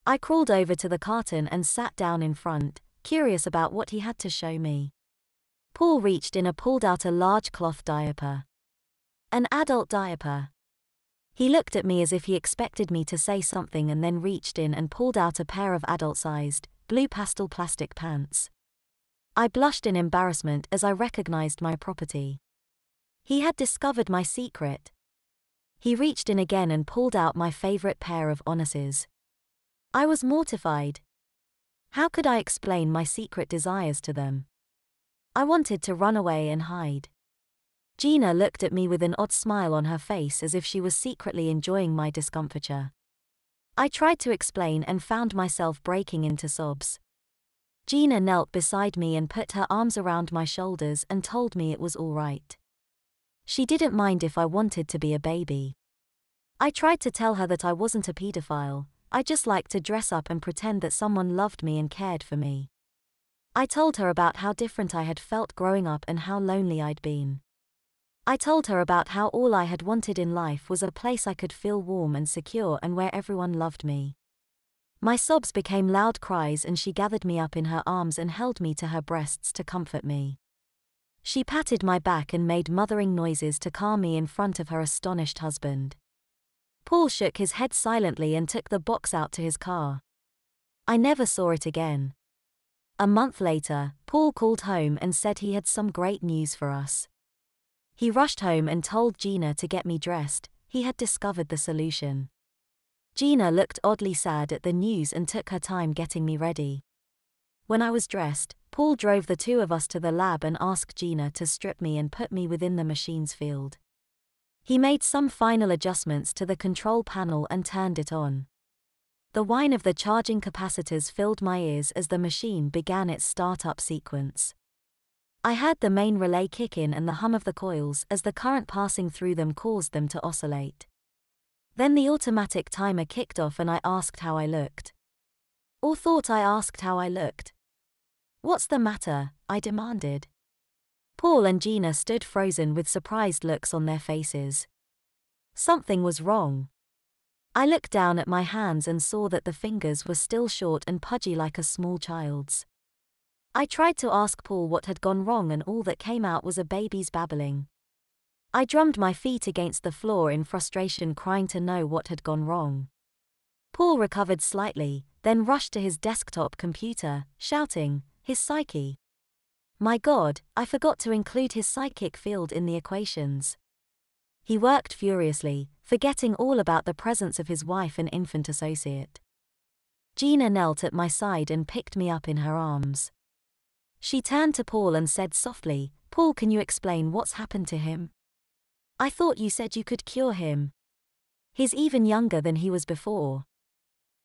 I crawled over to the carton and sat down in front, curious about what he had to show me. Paul reached in and pulled out a large cloth diaper. An adult diaper. He looked at me as if he expected me to say something and then reached in and pulled out a pair of adult-sized, blue pastel plastic pants. I blushed in embarrassment as I recognized my property. He had discovered my secret. He reached in again and pulled out my favorite pair of Onuses. I was mortified. How could I explain my secret desires to them? I wanted to run away and hide. Gina looked at me with an odd smile on her face as if she was secretly enjoying my discomfiture. I tried to explain and found myself breaking into sobs. Gina knelt beside me and put her arms around my shoulders and told me it was all right. She didn't mind if I wanted to be a baby. I tried to tell her that I wasn't a pedophile, I just liked to dress up and pretend that someone loved me and cared for me. I told her about how different I had felt growing up and how lonely I'd been. I told her about how all I had wanted in life was a place I could feel warm and secure and where everyone loved me. My sobs became loud cries and she gathered me up in her arms and held me to her breasts to comfort me. She patted my back and made mothering noises to calm me in front of her astonished husband. Paul shook his head silently and took the box out to his car. I never saw it again. A month later, Paul called home and said he had some great news for us. He rushed home and told Gina to get me dressed, he had discovered the solution. Gina looked oddly sad at the news and took her time getting me ready. When I was dressed, Paul drove the two of us to the lab and asked Gina to strip me and put me within the machine's field. He made some final adjustments to the control panel and turned it on. The whine of the charging capacitors filled my ears as the machine began its start-up sequence. I heard the main relay kick in and the hum of the coils as the current passing through them caused them to oscillate. Then the automatic timer kicked off and I asked how I looked. Or thought I asked how I looked. "What's the matter?" I demanded. Paul and Gina stood frozen with surprised looks on their faces. Something was wrong. I looked down at my hands and saw that the fingers were still short and pudgy like a small child's. I tried to ask Paul what had gone wrong and all that came out was a baby's babbling. I drummed my feet against the floor in frustration, crying to know what had gone wrong. Paul recovered slightly, then rushed to his desktop computer, shouting, "His psyche. My God, I forgot to include his psychic field in the equations." He worked furiously, forgetting all about the presence of his wife and infant associate. Gina knelt at my side and picked me up in her arms. She turned to Paul and said softly, "Paul, can you explain what's happened to him? I thought you said you could cure him. He's even younger than he was before.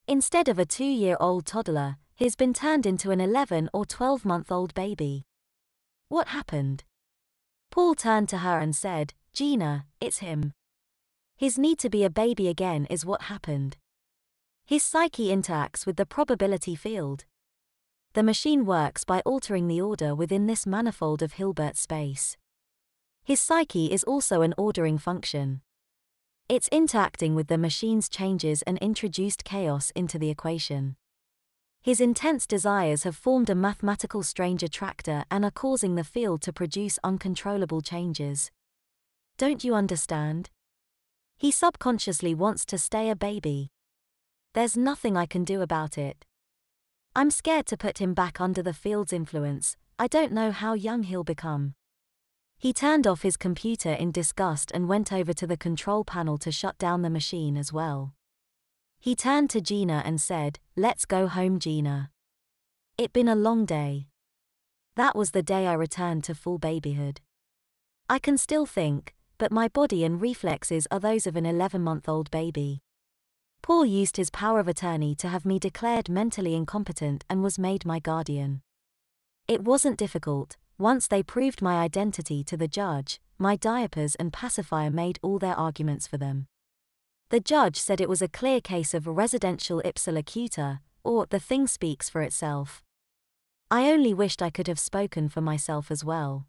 Instead of a 2-year-old toddler, he's been turned into an 11 or 12-month-old baby. What happened?" Paul turned to her and said, "Gina, it's him. His need to be a baby again is what happened. His psyche interacts with the probability field. The machine works by altering the order within this manifold of Hilbert space. His psyche is also an ordering function. It's interacting with the machine's changes and introduced chaos into the equation. His intense desires have formed a mathematical strange attractor and are causing the field to produce uncontrollable changes. Don't you understand? He subconsciously wants to stay a baby. There's nothing I can do about it. I'm scared to put him back under the field's influence. I don't know how young he'll become." He turned off his computer in disgust and went over to the control panel to shut down the machine as well. He turned to Gina and said, "Let's go home, Gina. It'd been a long day." That was the day I returned to full babyhood. I can still think, but my body and reflexes are those of an 11-month-old baby. Paul used his power of attorney to have me declared mentally incompetent and was made my guardian. It wasn't difficult. Once they proved my identity to the judge, my diapers and pacifier made all their arguments for them. The judge said it was a clear case of residential ipsa locuta, or the thing speaks for itself. I only wished I could have spoken for myself as well.